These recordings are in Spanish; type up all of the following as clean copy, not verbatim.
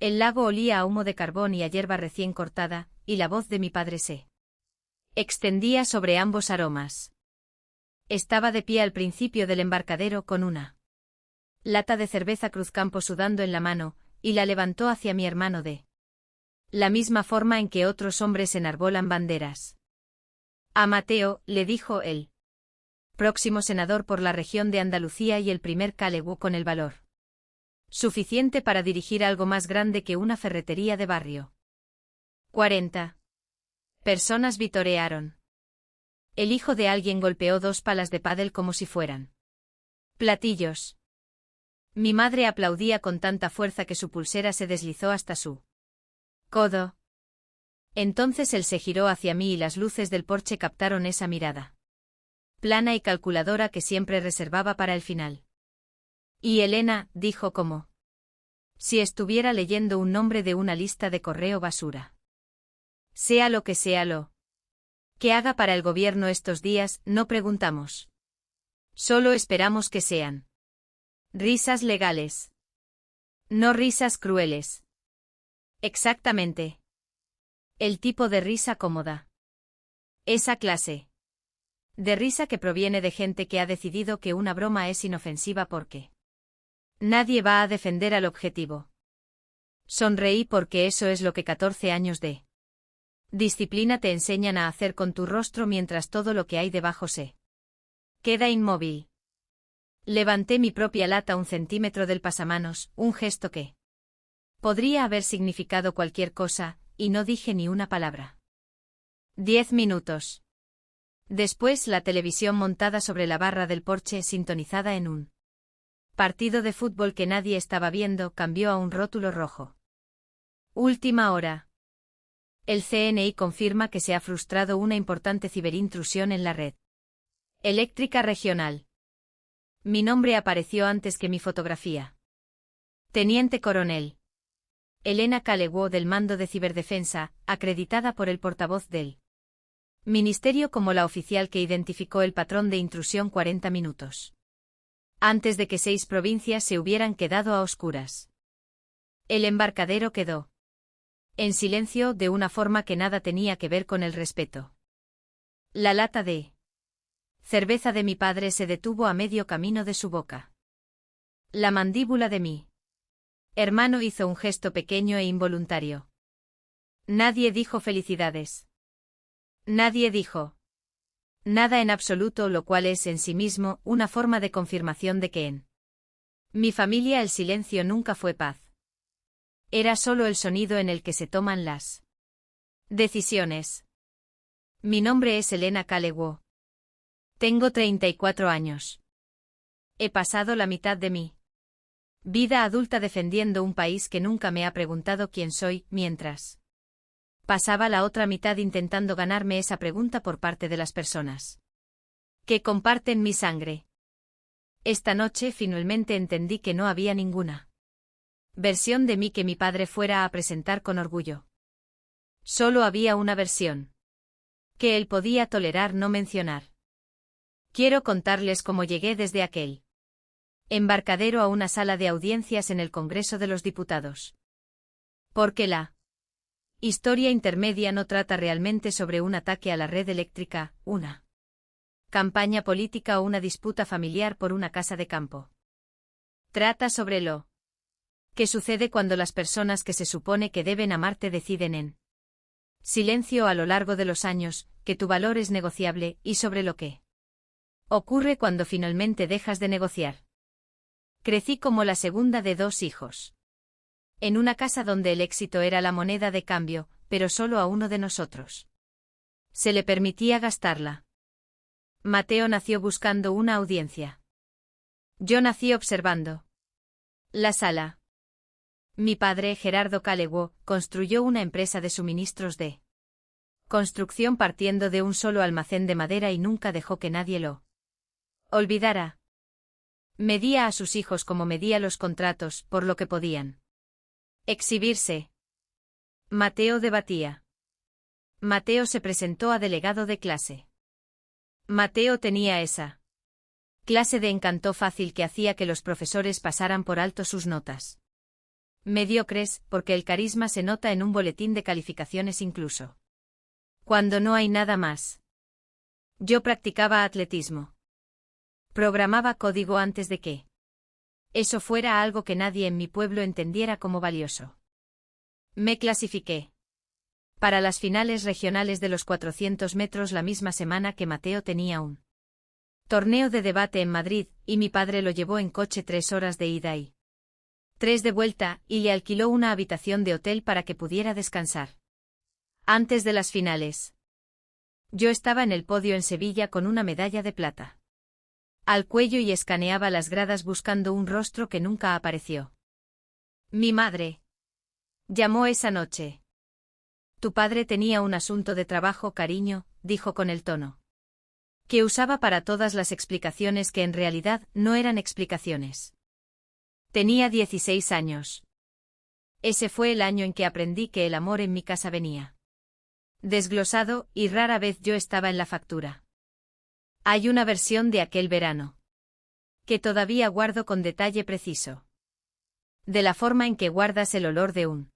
El lago olía a humo de carbón y a hierba recién cortada, y la voz de mi padre se extendía sobre ambos aromas. Estaba de pie al principio del embarcadero con una lata de cerveza Cruzcampo sudando en la mano, y la levantó hacia mi hermano de la misma forma en que otros hombres enarbolan banderas. A Mateo, le dijo él, próximo senador por la región de Andalucía y el primer Calegu con el valor suficiente para dirigir algo más grande que una ferretería de barrio. 40 personas vitorearon. El hijo de alguien golpeó 2 palas de pádel como si fueran platillos. Mi madre aplaudía con tanta fuerza que su pulsera se deslizó hasta su codo. Entonces él se giró hacia mí y las luces del porche captaron esa mirada plana y calculadora que siempre reservaba para el final. Y Elena, dijo como si estuviera leyendo un nombre de una lista de correo basura. Sea lo que sea lo que haga para el gobierno estos días, no preguntamos. Solo esperamos que sean risas legales. No risas crueles. Exactamente. El tipo de risa cómoda. Esa clase de risa que proviene de gente que ha decidido que una broma es inofensiva porque nadie va a defender al objetivo. Sonreí porque eso es lo que 14 años de disciplina te enseñan a hacer con tu rostro mientras todo lo que hay debajo se queda inmóvil. Levanté mi propia lata 1 centímetro del pasamanos, un gesto que podría haber significado cualquier cosa, y no dije ni una palabra. 10 minutos. Después la televisión montada sobre la barra del porche sintonizada en un partido de fútbol que nadie estaba viendo cambió a un rótulo rojo. Última hora. El CNI confirma que se ha frustrado una importante ciberintrusión en la red eléctrica regional. Mi nombre apareció antes que mi fotografía. Teniente coronel Elena Calegu del Mando de Ciberdefensa, acreditada por el portavoz del Ministerio como la oficial que identificó el patrón de intrusión 40 minutos antes de que 6 provincias se hubieran quedado a oscuras. El embarcadero quedó en silencio de una forma que nada tenía que ver con el respeto. La lata de cerveza de mi padre se detuvo a medio camino de su boca. La mandíbula de mi hermano hizo un gesto pequeño e involuntario. Nadie dijo felicidades. Nadie dijo nada en absoluto, lo cual es en sí mismo una forma de confirmación de que en mi familia el silencio nunca fue paz. Era solo el sonido en el que se toman las decisiones. Mi nombre es Elena Calegu. Tengo 34 años. He pasado la mitad de mi vida adulta defendiendo un país que nunca me ha preguntado quién soy, mientras pasaba la otra mitad intentando ganarme esa pregunta por parte de las personas que comparten mi sangre. Esta noche finalmente entendí que no había ninguna versión de mí que mi padre fuera a presentar con orgullo. Solo había una versión que él podía tolerar no mencionar. Quiero contarles cómo llegué desde aquel embarcadero a una sala de audiencias en el Congreso de los Diputados. Porque la historia intermedia no trata realmente sobre un ataque a la red eléctrica, una campaña política o una disputa familiar por una casa de campo. Trata sobre lo que sucede cuando las personas que se supone que deben amarte deciden en silencio a lo largo de los años que tu valor es negociable y sobre lo que ocurre cuando finalmente dejas de negociar. Crecí como la segunda de 2 hijos. En una casa donde el éxito era la moneda de cambio, pero solo a uno de nosotros se le permitía gastarla. Mateo nació buscando una audiencia. Yo nací observando la sala. Mi padre, Gerardo Calegu, construyó una empresa de suministros de construcción partiendo de un solo almacén de madera y nunca dejó que nadie lo olvidara. Medía a sus hijos como medía los contratos, por lo que podían exhibirse. Mateo debatía. Mateo se presentó a delegado de clase. Mateo tenía esa clase de encanto fácil que hacía que los profesores pasaran por alto sus notas. Mediocres, porque el carisma se nota en un boletín de calificaciones incluso. Cuando no hay nada más. Yo practicaba atletismo. Programaba código antes de que eso fuera algo que nadie en mi pueblo entendiera como valioso. Me clasifiqué para las finales regionales de los 400 metros la misma semana que Mateo tenía un torneo de debate en Madrid, y mi padre lo llevó en coche 3 horas de ida y 3 de vuelta, y le alquiló una habitación de hotel para que pudiera descansar. Antes de las finales, yo estaba en el podio en Sevilla con una medalla de plata al cuello y escaneaba las gradas buscando un rostro que nunca apareció. Mi madre llamó esa noche. Tu padre tenía un asunto de trabajo, cariño, dijo con el tono que usaba para todas las explicaciones que en realidad no eran explicaciones. Tenía 16 años. Ese fue el año en que aprendí que el amor en mi casa venía desglosado, y rara vez yo estaba en la factura. Hay una versión de aquel verano que todavía guardo con detalle preciso. De la forma en que guardas el olor de un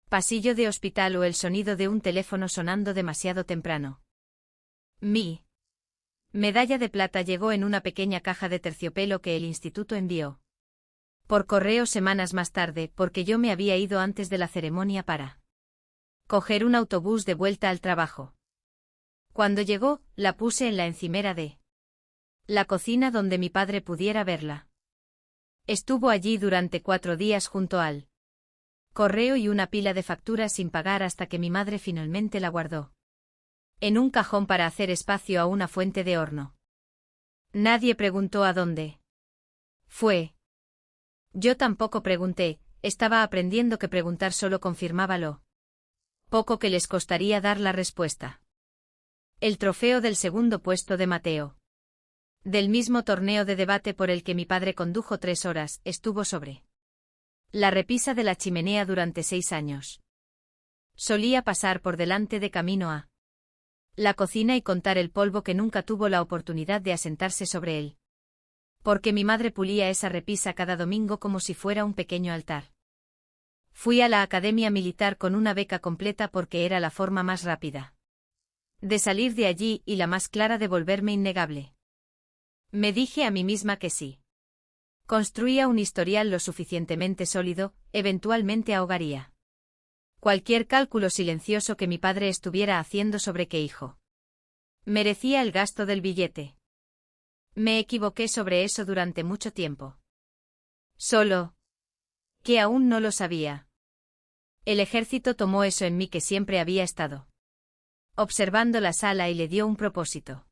pasillo de hospital o el sonido de un teléfono sonando demasiado temprano. Mi medalla de plata llegó en una pequeña caja de terciopelo que el instituto envió por correo semanas más tarde, porque yo me había ido antes de la ceremonia para coger un autobús de vuelta al trabajo. Cuando llegó, la puse en la encimera de la cocina donde mi padre pudiera verla. Estuvo allí durante 4 días junto al correo y una pila de facturas sin pagar hasta que mi madre finalmente la guardó en un cajón para hacer espacio a una fuente de horno. Nadie preguntó a dónde fue. Yo tampoco pregunté, estaba aprendiendo que preguntar solo confirmaba lo poco que les costaría dar la respuesta. El trofeo del segundo puesto de Mateo, del mismo torneo de debate por el que mi padre condujo 3 horas, estuvo sobre la repisa de la chimenea durante 6 años. Solía pasar por delante de camino a la cocina y contar el polvo que nunca tuvo la oportunidad de asentarse sobre él. Porque mi madre pulía esa repisa cada domingo como si fuera un pequeño altar. Fui a la academia militar con una beca completa porque era la forma más rápida de salir de allí y la más clara de volverme innegable. Me dije a mí misma que sí construía un historial lo suficientemente sólido, eventualmente ahogaría cualquier cálculo silencioso que mi padre estuviera haciendo sobre qué hijo merecía el gasto del billete. Me equivoqué sobre eso durante mucho tiempo. Solo que aún no lo sabía. El ejército tomó eso en mí que siempre había estado observando la sala y le dio un propósito.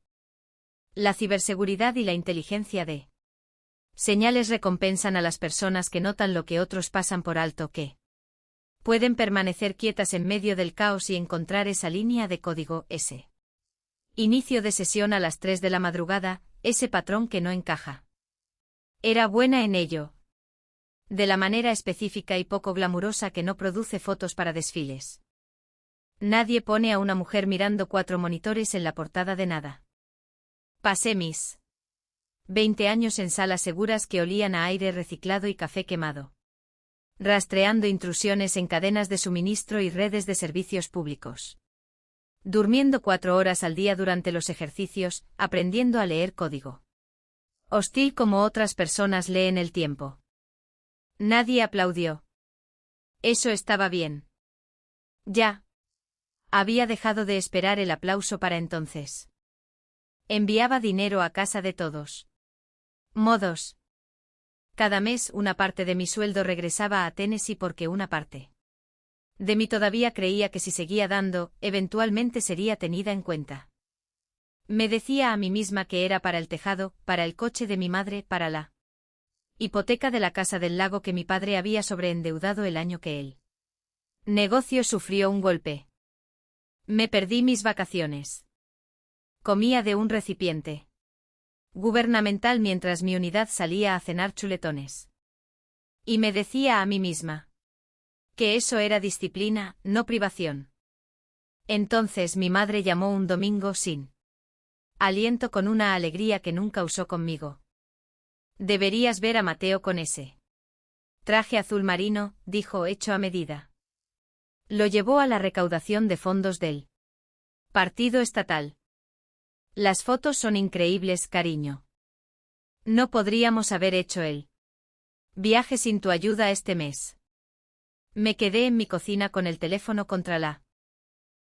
La ciberseguridad y la inteligencia de señales recompensan a las personas que notan lo que otros pasan por alto, que pueden permanecer quietas en medio del caos y encontrar esa línea de código, ese inicio de sesión a las 3 de la madrugada, ese patrón que no encaja. Era buena en ello. De la manera específica y poco glamurosa que no produce fotos para desfiles. Nadie pone a una mujer mirando 4 monitores en la portada de nada. Pasé mis 20 años en salas seguras que olían a aire reciclado y café quemado. Rastreando intrusiones en cadenas de suministro y redes de servicios públicos. Durmiendo 4 horas al día durante los ejercicios, aprendiendo a leer código. Hostil como otras personas leen el tiempo. Nadie aplaudió. Eso estaba bien. Ya. Había dejado de esperar el aplauso para entonces. Enviaba dinero a casa de todos modos. Cada mes una parte de mi sueldo regresaba a Tennessee porque una parte de mí todavía creía que si seguía dando, eventualmente sería tenida en cuenta. Me decía a mí misma que era para el tejado, para el coche de mi madre, para la hipoteca de la casa del lago que mi padre había sobreendeudado el año que el negocio sufrió un golpe. Me perdí mis vacaciones. Comía de un recipiente gubernamental mientras mi unidad salía a cenar chuletones. Y me decía a mí misma que eso era disciplina, no privación. Entonces mi madre llamó un domingo sin aliento con una alegría que nunca usó conmigo. Deberías ver a Mateo con ese Traje azul marino, dijo, hecho a medida. Lo llevó a la recaudación de fondos del Partido Estatal. Las fotos son increíbles, cariño. No podríamos haber hecho el viaje sin tu ayuda este mes. Me quedé en mi cocina con el teléfono contra la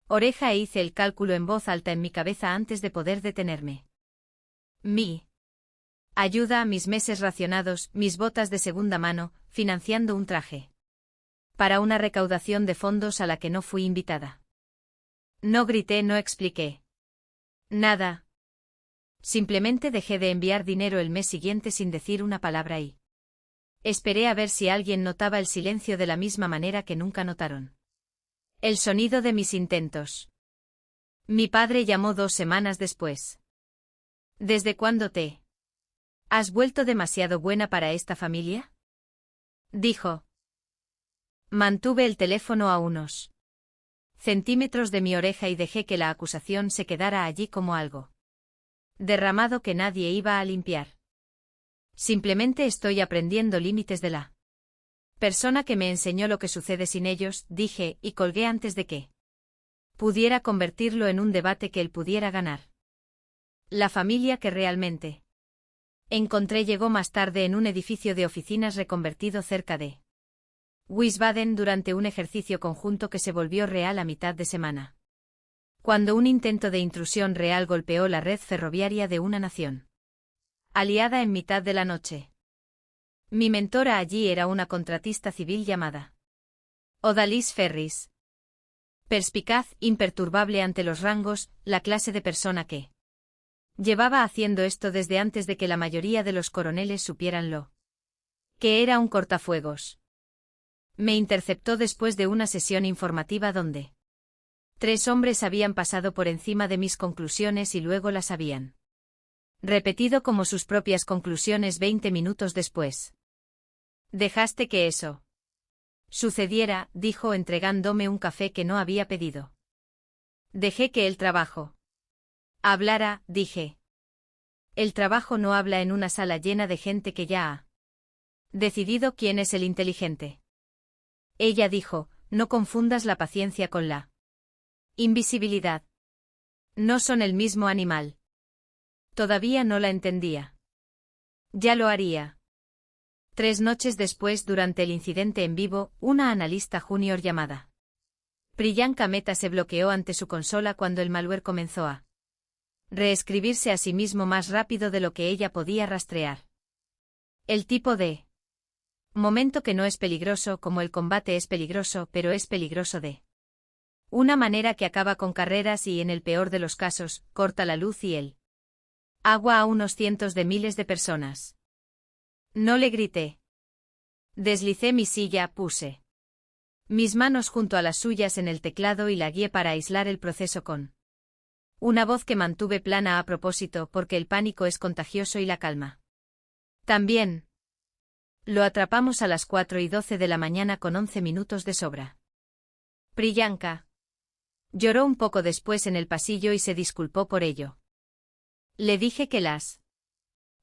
oreja e hice el cálculo en voz alta en mi cabeza antes de poder detenerme. Mi ayuda a mis meses racionados, mis botas de segunda mano, financiando un traje. Para una recaudación de fondos a la que no fui invitada. No grité, no expliqué nada. Simplemente dejé de enviar dinero el mes siguiente sin decir una palabra y esperé a ver si alguien notaba el silencio de la misma manera que nunca notaron el sonido de mis intentos. Mi padre llamó 2 semanas después. ¿Desde cuándo te has vuelto demasiado buena para esta familia?, dijo. Mantuve el teléfono a unos centímetros de mi oreja y dejé que la acusación se quedara allí como algo derramado que nadie iba a limpiar. Simplemente estoy aprendiendo límites de la persona que me enseñó lo que sucede sin ellos, dije, y colgué antes de que pudiera convertirlo en un debate que él pudiera ganar. La familia que realmente encontré llegó más tarde en un edificio de oficinas reconvertido cerca de Wiesbaden durante un ejercicio conjunto que se volvió real a mitad de semana. Cuando un intento de intrusión real golpeó la red ferroviaria de una nación aliada en mitad de la noche. Mi mentora allí era una contratista civil llamada Odalis Ferris. Perspicaz, imperturbable ante los rangos, la clase de persona que llevaba haciendo esto desde antes de que la mayoría de los coroneles supieran lo que era un cortafuegos. Me interceptó después de una sesión informativa donde 3 hombres habían pasado por encima de mis conclusiones y luego las habían repetido como sus propias conclusiones 20 minutos después. Dejaste que eso sucediera, dijo entregándome un café que no había pedido. Dejé que el trabajo hablara, dije. El trabajo no habla en una sala llena de gente que ya ha decidido quién es el inteligente. Ella dijo, no confundas la paciencia con la invisibilidad. No son el mismo animal. Todavía no la entendía. Ya lo haría. 3 noches después, durante el incidente en vivo, una analista junior llamada Priyanka Mehta se bloqueó ante su consola cuando el malware comenzó a reescribirse a sí mismo más rápido de lo que ella podía rastrear. El tipo de momento que no es peligroso como el combate es peligroso, pero es peligroso de una manera que acaba con carreras y, en el peor de los casos, corta la luz y el agua a unos cientos de miles de personas. No le grité. Deslicé mi silla, puse mis manos junto a las suyas en el teclado y la guié para aislar el proceso con una voz que mantuve plana a propósito porque el pánico es contagioso y la calma también. Lo atrapamos a las 4:12 de la mañana con 11 minutos de sobra. Priyanka lloró un poco después en el pasillo y se disculpó por ello. Le dije que las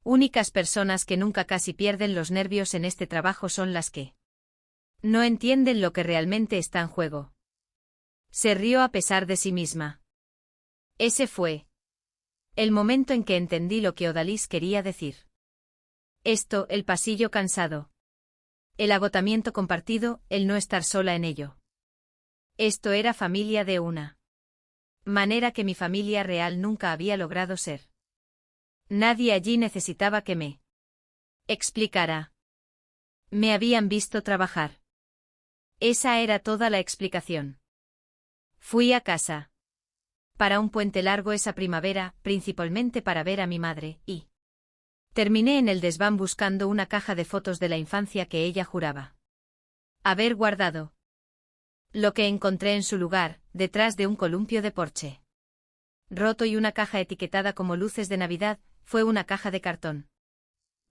únicas personas que nunca casi pierden los nervios en este trabajo son las que no entienden lo que realmente está en juego. Se rió a pesar de sí misma. Ese fue el momento en que entendí lo que Odalis quería decir. Esto, el pasillo cansado. El agotamiento compartido, el no estar sola en ello. Esto era familia de una manera que mi familia real nunca había logrado ser. Nadie allí necesitaba que me explicara. Me habían visto trabajar. Esa era toda la explicación. Fui a casa para un puente largo esa primavera, principalmente para ver a mi madre, y terminé en el desván buscando una caja de fotos de la infancia que ella juraba haber guardado. Lo que encontré en su lugar, detrás de un columpio de porche roto y una caja etiquetada como luces de Navidad, fue una caja de cartón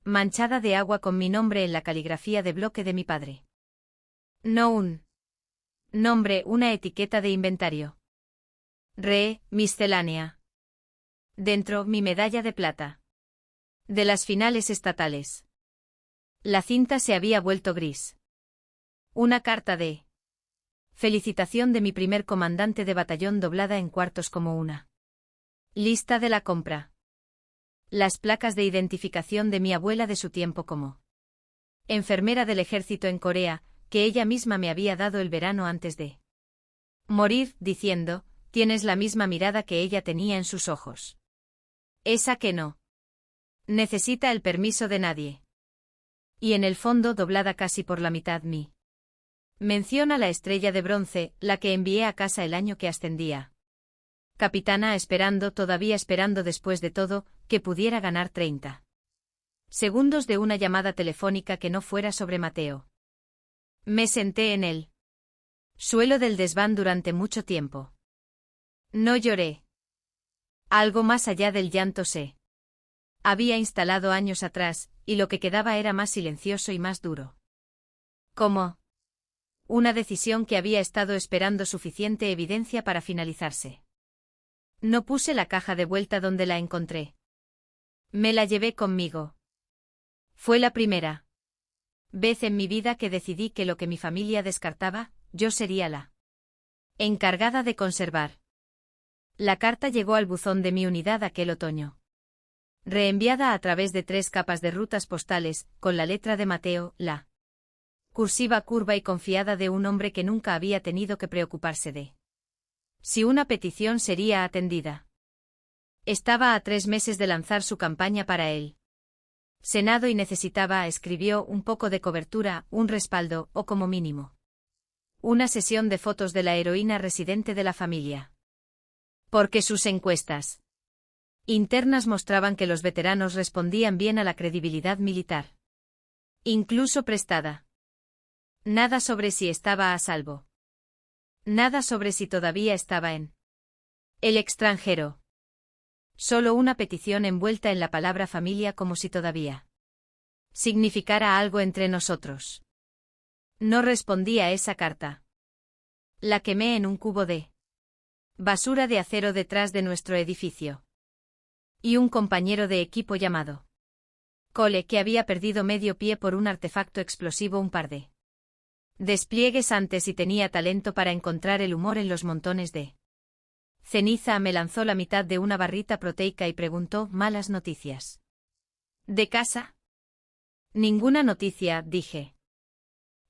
manchada de agua con mi nombre en la caligrafía de bloque de mi padre. No un nombre, una etiqueta de inventario. Miscelánea. Dentro, mi medalla de plata. De las finales estatales. La cinta se había vuelto gris. Una carta de felicitación de mi primer comandante de batallón doblada en cuartos como una lista de la compra. Las placas de identificación de mi abuela de su tiempo como enfermera del ejército en Corea, que ella misma me había dado el verano antes de morir, diciendo, tienes la misma mirada que ella tenía en sus ojos. Esa que no necesita el permiso de nadie. Y en el fondo, doblada casi por la mitad, mi menciona la estrella de bronce, la que envié a casa el año que ascendía capitana, todavía esperando después de todo, que pudiera ganar 30 segundos de una llamada telefónica que no fuera sobre Mateo. Me senté en el suelo del desván durante mucho tiempo. No lloré. Algo más allá del llanto se había instalado años atrás, y lo que quedaba era más silencioso y más duro. Como una decisión que había estado esperando suficiente evidencia para finalizarse. No puse la caja de vuelta donde la encontré. Me la llevé conmigo. Fue la primera vez en mi vida que decidí que lo que mi familia descartaba, yo sería la encargada de conservar. La carta llegó al buzón de mi unidad aquel otoño. Reenviada a través de 3 capas de rutas postales, con la letra de Mateo, la cursiva curva y confiada de un hombre que nunca había tenido que preocuparse de si una petición sería atendida. Estaba a 3 meses de lanzar su campaña para el Senado y necesitaba, escribió, un poco de cobertura, un respaldo, o como mínimo una sesión de fotos de la heroína residente de la familia. Porque sus encuestas internas mostraban que los veteranos respondían bien a la credibilidad militar. Incluso prestada. Nada sobre si estaba a salvo. Nada sobre si todavía estaba en el extranjero. Solo una petición envuelta en la palabra familia, como si todavía significara algo entre nosotros. No respondí a esa carta. La quemé en un cubo de basura de acero detrás de nuestro edificio. Y un compañero de equipo llamado Cole, que había perdido medio pie por un artefacto explosivo un par de despliegues antes y tenía talento para encontrar el humor en los montones de ceniza, me lanzó la mitad de una barrita proteica y preguntó, ¿malas noticias de casa? Ninguna noticia, dije.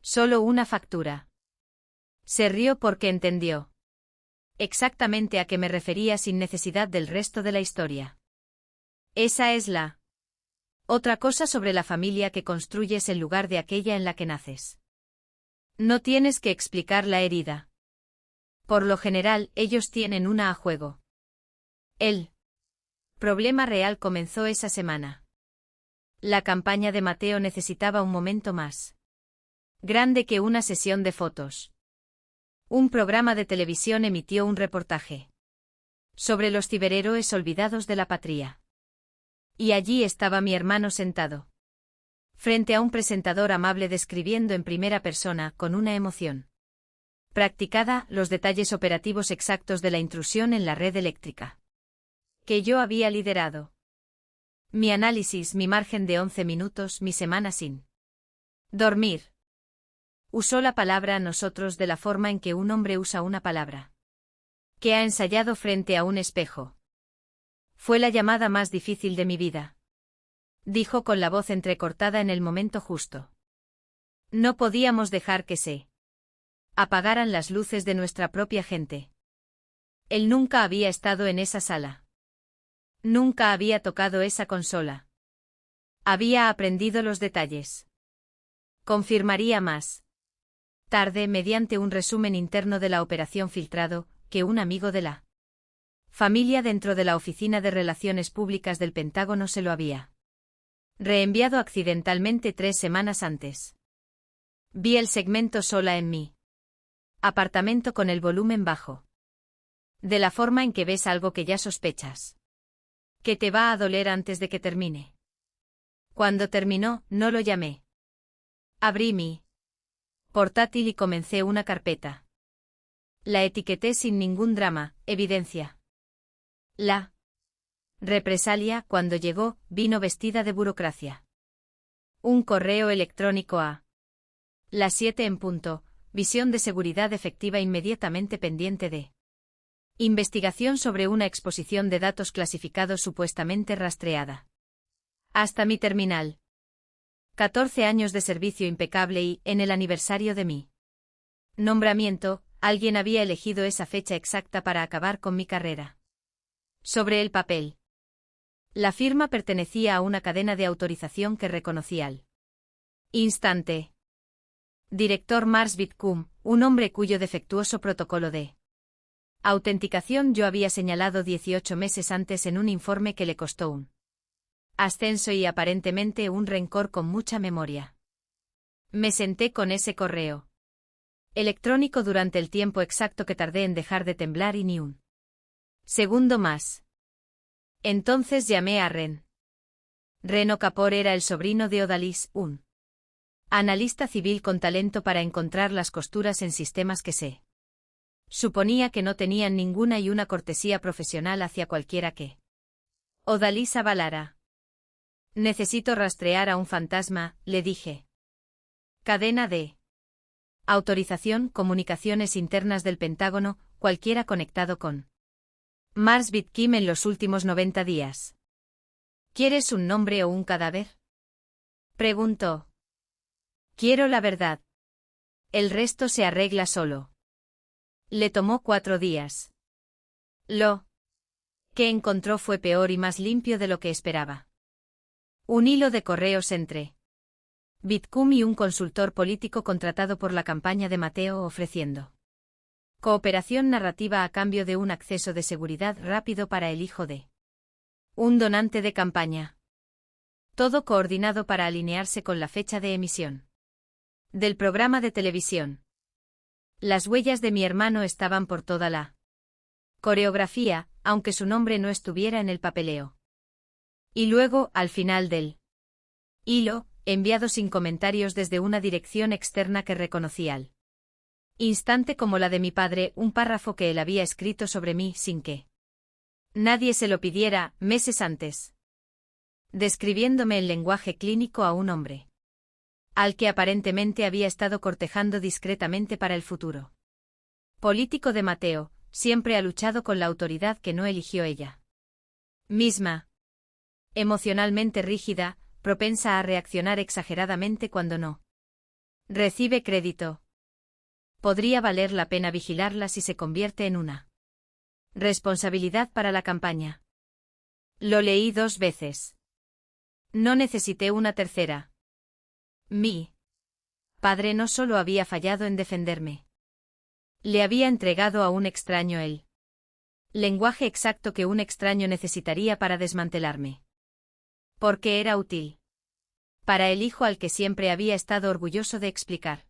Solo una factura. Se rió porque entendió exactamente a qué me refería sin necesidad del resto de la historia. Esa es la otra cosa sobre la familia que construyes en lugar de aquella en la que naces. No tienes que explicar la herida. Por lo general, ellos tienen una a juego. El problema real comenzó esa semana. La campaña de Mateo necesitaba un momento más grande que una sesión de fotos. Un programa de televisión emitió un reportaje sobre los ciberhéroes olvidados de la patria. Y allí estaba mi hermano sentado frente a un presentador amable describiendo en primera persona, con una emoción practicada, los detalles operativos exactos de la intrusión en la red eléctrica que yo había liderado. Mi análisis, mi margen de 11 minutos, mi semana sin dormir. Usó la palabra nosotros de la forma en que un hombre usa una palabra que ha ensayado frente a un espejo. Fue la llamada más difícil de mi vida, dijo con la voz entrecortada en el momento justo. No podíamos dejar que se apagaran las luces de nuestra propia gente. Él nunca había estado en esa sala. Nunca había tocado esa consola. Había aprendido los detalles. Confirmaría más tarde, mediante un resumen interno de la operación filtrado, que un amigo de la familia dentro de la Oficina de Relaciones Públicas del Pentágono se lo había reenviado accidentalmente 3 semanas antes. Vi el segmento sola en mi apartamento con el volumen bajo. De la forma en que ves algo que ya sospechas que te va a doler antes de que termine. Cuando terminó, no lo llamé. Abrí mi portátil y comencé una carpeta. La etiqueté sin ningún drama, evidencia. La represalia, cuando llegó, vino vestida de burocracia. Un correo electrónico a Las 7 en punto. Visión de seguridad efectiva inmediatamente pendiente de. Investigación sobre una exposición de datos clasificados supuestamente rastreada. Hasta mi terminal. 14 años de servicio impecable y, en el aniversario de mi nombramiento, alguien había elegido esa fecha exacta para acabar con mi carrera. Sobre el papel. La firma pertenecía a una cadena de autorización que reconocí al instante. Director Mars Bitcom, un hombre cuyo defectuoso protocolo de autenticación yo había señalado 18 meses antes en un informe que le costó un ascenso y aparentemente un rencor con mucha memoria. Me senté con ese correo electrónico durante el tiempo exacto que tardé en dejar de temblar y ni un segundo más. Entonces llamé a Ren. Reno Kapor era el sobrino de Odalis, un analista civil con talento para encontrar las costuras en sistemas que se suponía que no tenían ninguna y una cortesía profesional hacia cualquiera que Odalis avalara. Necesito rastrear a un fantasma, le dije. Cadena de autorización, comunicaciones internas del Pentágono, cualquiera conectado con Mars Bitkim en los últimos 90 días. ¿Quieres un nombre o un cadáver? Preguntó. Quiero la verdad. El resto se arregla solo. Le tomó 4 días. Lo que encontró fue peor y más limpio de lo que esperaba. Un hilo de correos entre Bitcom y un consultor político contratado por la campaña de Mateo ofreciendo cooperación narrativa a cambio de un acceso de seguridad rápido para el hijo de un donante de campaña. Todo coordinado para alinearse con la fecha de emisión del programa de televisión. Las huellas de mi hermano estaban por toda la coreografía, aunque su nombre no estuviera en el papeleo. Y luego, al final del hilo, enviado sin comentarios desde una dirección externa que reconocí al instante como la de mi padre, un párrafo que él había escrito sobre mí sin que nadie se lo pidiera, meses antes. Describiéndome en lenguaje clínico a un hombre al que aparentemente había estado cortejando discretamente para el futuro político de Mateo, siempre ha luchado con la autoridad que no eligió ella misma. Emocionalmente rígida, propensa a reaccionar exageradamente cuando no recibe crédito. Podría valer la pena vigilarla si se convierte en una responsabilidad para la campaña. Lo leí 2 veces. No necesité una tercera. Mi padre no solo había fallado en defenderme. Le había entregado a un extraño el lenguaje exacto que un extraño necesitaría para desmantelarme. Porque era útil. Para el hijo al que siempre había estado orgulloso de explicar.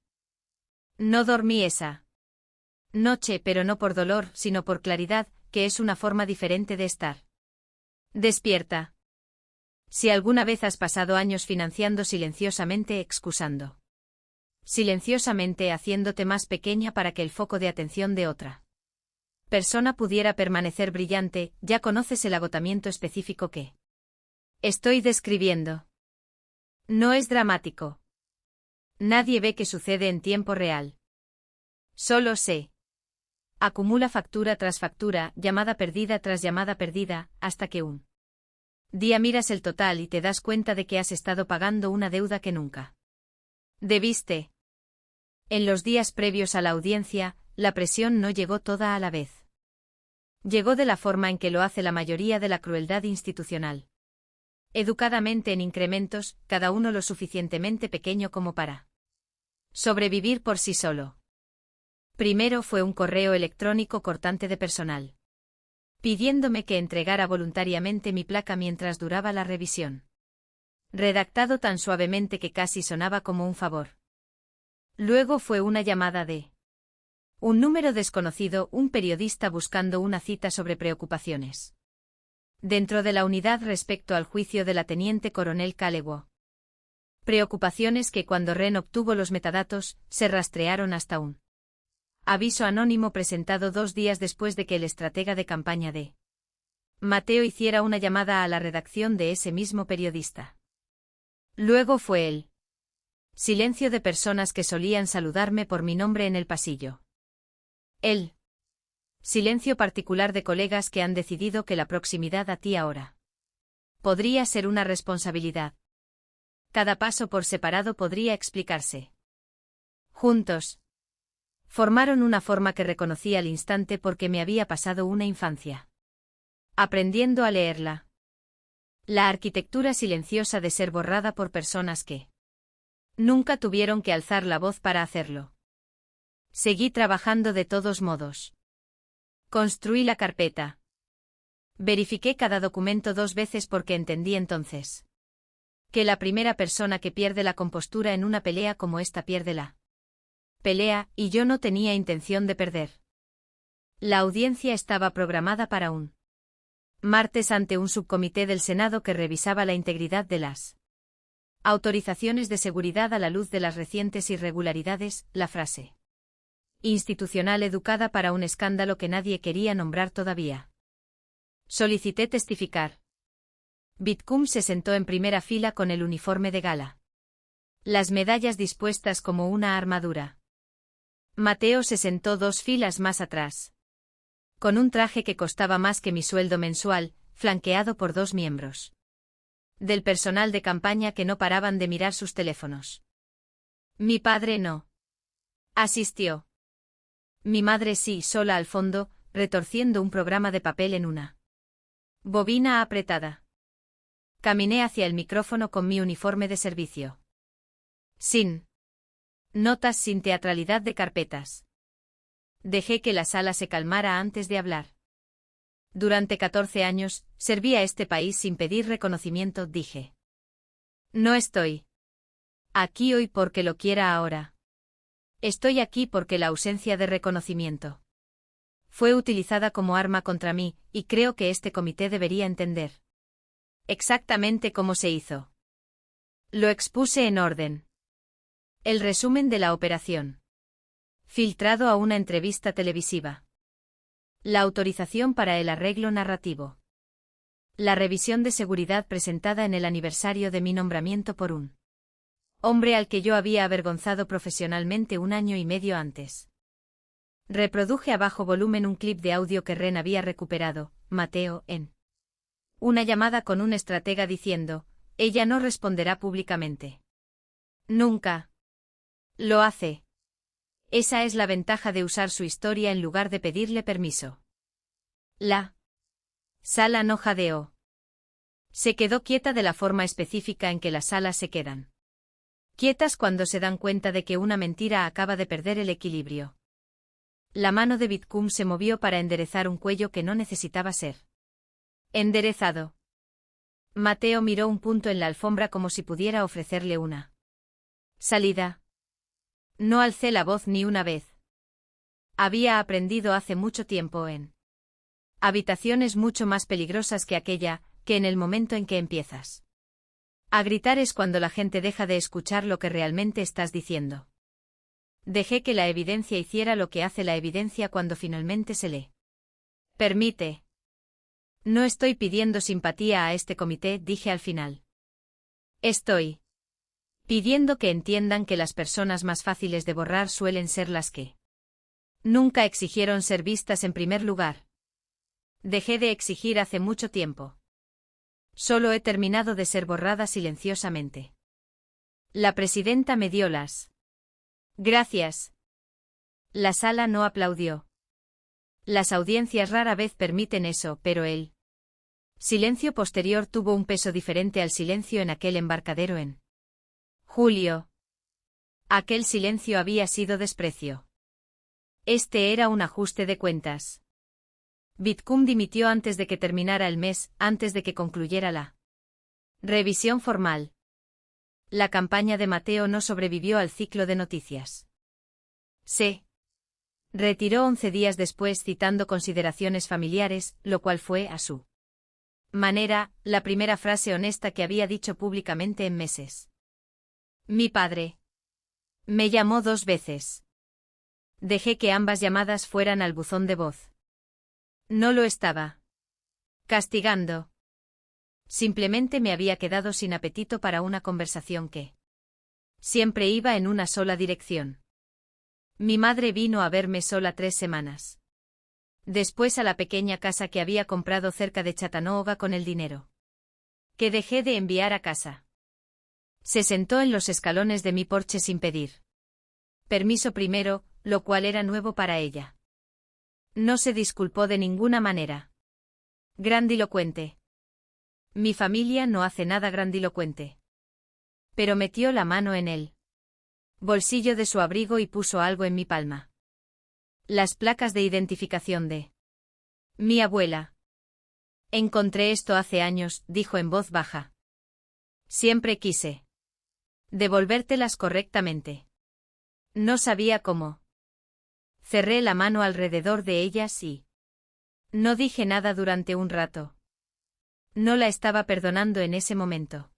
No dormí esa noche, pero no por dolor, sino por claridad, que es una forma diferente de estar despierta. Si alguna vez has pasado años financiando silenciosamente, excusando silenciosamente, haciéndote más pequeña para que el foco de atención de otra persona pudiera permanecer brillante, ya conoces el agotamiento específico que estoy describiendo. No es dramático. Nadie ve qué sucede en tiempo real. Solo se acumula factura tras factura, llamada perdida tras llamada perdida, hasta que un día miras el total y te das cuenta de que has estado pagando una deuda que nunca debiste. En los días previos a la audiencia, la presión no llegó toda a la vez. Llegó de la forma en que lo hace la mayoría de la crueldad institucional. Educadamente en incrementos, cada uno lo suficientemente pequeño como para sobrevivir por sí solo. Primero fue un correo electrónico cortante de personal, pidiéndome que entregara voluntariamente mi placa mientras duraba la revisión. Redactado tan suavemente que casi sonaba como un favor. Luego fue una llamada de un número desconocido, un periodista buscando una cita sobre preocupaciones dentro de la unidad respecto al juicio de la teniente coronel Calewo. Preocupaciones que cuando Ren obtuvo los metadatos, se rastrearon hasta un aviso anónimo presentado 2 días después de que el estratega de campaña de Mateo hiciera una llamada a la redacción de ese mismo periodista. Luego fue el Silencio de personas que solían saludarme por mi nombre en el pasillo. El silencio particular de colegas que han decidido que la proximidad a ti ahora podría ser una responsabilidad. Cada paso por separado podría explicarse. Juntos formaron una forma que reconocí al instante porque me había pasado una infancia aprendiendo a leerla. La arquitectura silenciosa de ser borrada por personas que nunca tuvieron que alzar la voz para hacerlo. Seguí trabajando de todos modos. Construí la carpeta. Verifiqué cada documento 2 veces porque entendí entonces que la primera persona que pierde la compostura en una pelea como esta pierde la pelea, y yo no tenía intención de perder. La audiencia estaba programada para un martes ante un subcomité del Senado que revisaba la integridad de las autorizaciones de seguridad a la luz de las recientes irregularidades, la frase institucional educada para un escándalo que nadie quería nombrar todavía. Solicité testificar. Whitcomb se sentó en primera fila con el uniforme de gala. Las medallas dispuestas como una armadura. Mateo se sentó 2 filas más atrás. Con un traje que costaba más que mi sueldo mensual, flanqueado por 2 miembros del personal de campaña que no paraban de mirar sus teléfonos. Mi padre no asistió. Mi madre sí, sola al fondo, retorciendo un programa de papel en una bobina apretada. Caminé hacia el micrófono con mi uniforme de servicio. Sin notas, sin teatralidad de carpetas. Dejé que la sala se calmara antes de hablar. Durante 14 años, serví a este país sin pedir reconocimiento, dije. No estoy aquí hoy porque lo quiera ahora. Estoy aquí porque la ausencia de reconocimiento fue utilizada como arma contra mí, y creo que este comité debería entender exactamente cómo se hizo. Lo expuse en orden. El resumen de la operación. Filtrado a una entrevista televisiva. La autorización para el arreglo narrativo. La revisión de seguridad presentada en el aniversario de mi nombramiento por un hombre al que yo había avergonzado profesionalmente 1 año y medio antes. Reproduje a bajo volumen un clip de audio que Ren había recuperado, Mateo, en una llamada con un estratega diciendo, ella no responderá públicamente. Nunca lo hace. Esa es la ventaja de usar su historia en lugar de pedirle permiso. La sala no jadeó. Se quedó quieta de la forma específica en que las salas se quedan quietas cuando se dan cuenta de que una mentira acaba de perder el equilibrio. La mano de Whitcomb se movió para enderezar un cuello que no necesitaba ser enderezado. Mateo miró un punto en la alfombra como si pudiera ofrecerle una salida. No alcé la voz ni una vez. Había aprendido hace mucho tiempo en habitaciones mucho más peligrosas que aquella, que en el momento en que empiezas a gritar es cuando la gente deja de escuchar lo que realmente estás diciendo. Dejé que la evidencia hiciera lo que hace la evidencia cuando finalmente se le permite. No estoy pidiendo simpatía a este comité, dije al final. Estoy pidiendo que entiendan que las personas más fáciles de borrar suelen ser las que nunca exigieron ser vistas en primer lugar. Dejé de exigir hace mucho tiempo. Solo he terminado de ser borrada silenciosamente. La presidenta me dio las gracias. La sala no aplaudió. Las audiencias rara vez permiten eso, pero el silencio posterior tuvo un peso diferente al silencio en aquel embarcadero en julio. Aquel silencio había sido desprecio. Este era un ajuste de cuentas. Whitcomb dimitió antes de que terminara el mes, antes de que concluyera la revisión formal. La campaña de Mateo no sobrevivió al ciclo de noticias. Se retiró 11 días después citando consideraciones familiares, lo cual fue, a su manera, la primera frase honesta que había dicho públicamente en meses. Mi padre me llamó 2 veces. Dejé que ambas llamadas fueran al buzón de voz. No lo estaba castigando. Simplemente me había quedado sin apetito para una conversación que Siempre iba en una sola dirección. Mi madre vino a verme sola 3 semanas. Después a la pequeña casa que había comprado cerca de Chattanooga con el dinero que dejé de enviar a casa. Se sentó en los escalones de mi porche sin pedir permiso primero, lo cual era nuevo para ella. No se disculpó de ninguna manera. Grandilocuente. Mi familia no hace nada grandilocuente. Pero metió la mano en el bolsillo de su abrigo y puso algo en mi palma. Las placas de identificación de mi abuela. Encontré esto hace años, dijo en voz baja. Siempre quise devolvértelas correctamente. No sabía cómo. Cerré la mano alrededor de ellas y no dije nada durante un rato. No la estaba perdonando en ese momento.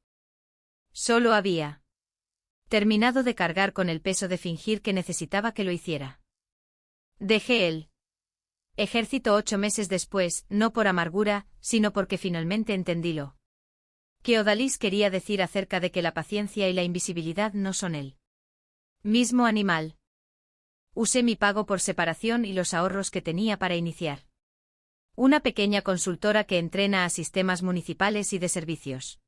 Solo había terminado de cargar con el peso de fingir que necesitaba que lo hiciera. Dejé el ejército 8 meses después, no por amargura, sino porque finalmente entendí lo que Odalis quería decir acerca de que la paciencia y la invisibilidad no son el mismo animal. Usé mi pago por separación y los ahorros que tenía para iniciar una pequeña consultora que entrena a sistemas municipales y de servicios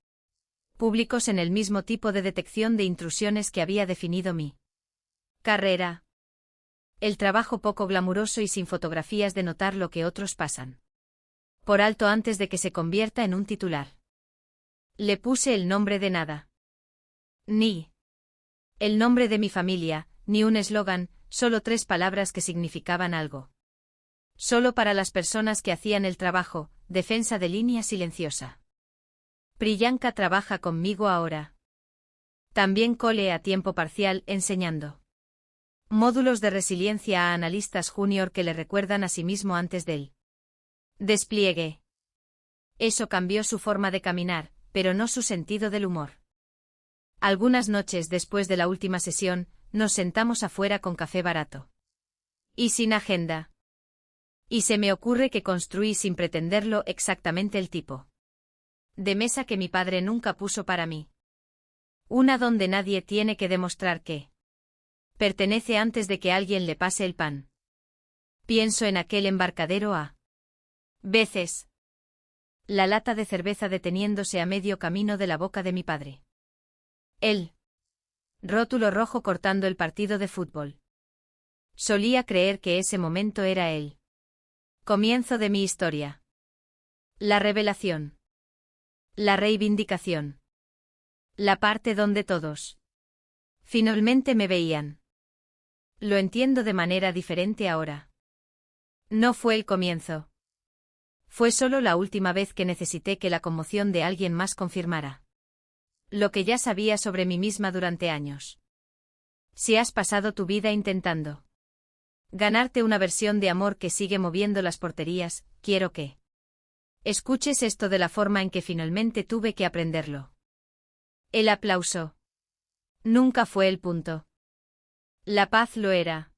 públicos en el mismo tipo de detección de intrusiones que había definido mi carrera. El trabajo poco glamuroso y sin fotografías de notar lo que otros pasan por alto antes de que se convierta en un titular. Le puse el nombre de nada. Ni el nombre de mi familia, ni un eslogan, solo 3 palabras que significaban algo. Solo para las personas que hacían el trabajo, defensa de línea silenciosa. Priyanka trabaja conmigo ahora. También Cole a tiempo parcial enseñando módulos de resiliencia a analistas junior que le recuerdan a sí mismo antes del despliegue. Eso cambió su forma de caminar, pero no su sentido del humor. Algunas noches después de la última sesión, nos sentamos afuera con café barato. Y sin agenda. Y se me ocurre que construí sin pretenderlo exactamente el tipo de mesa que mi padre nunca puso para mí. Una donde nadie tiene que demostrar que pertenece antes de que alguien le pase el pan. Pienso en aquel embarcadero a veces. La lata de cerveza deteniéndose a medio camino de la boca de mi padre. El rótulo rojo cortando el partido de fútbol. Solía creer que ese momento era el comienzo de mi historia. La revelación. La reivindicación. La parte donde todos finalmente me veían. Lo entiendo de manera diferente ahora. No fue el comienzo. Fue solo la última vez que necesité que la conmoción de alguien más confirmara lo que ya sabía sobre mí misma durante años. Si has pasado tu vida intentando ganarte una versión de amor que sigue moviendo las porterías, quiero que escuches esto de la forma en que finalmente tuve que aprenderlo. El aplauso nunca fue el punto. La paz lo era.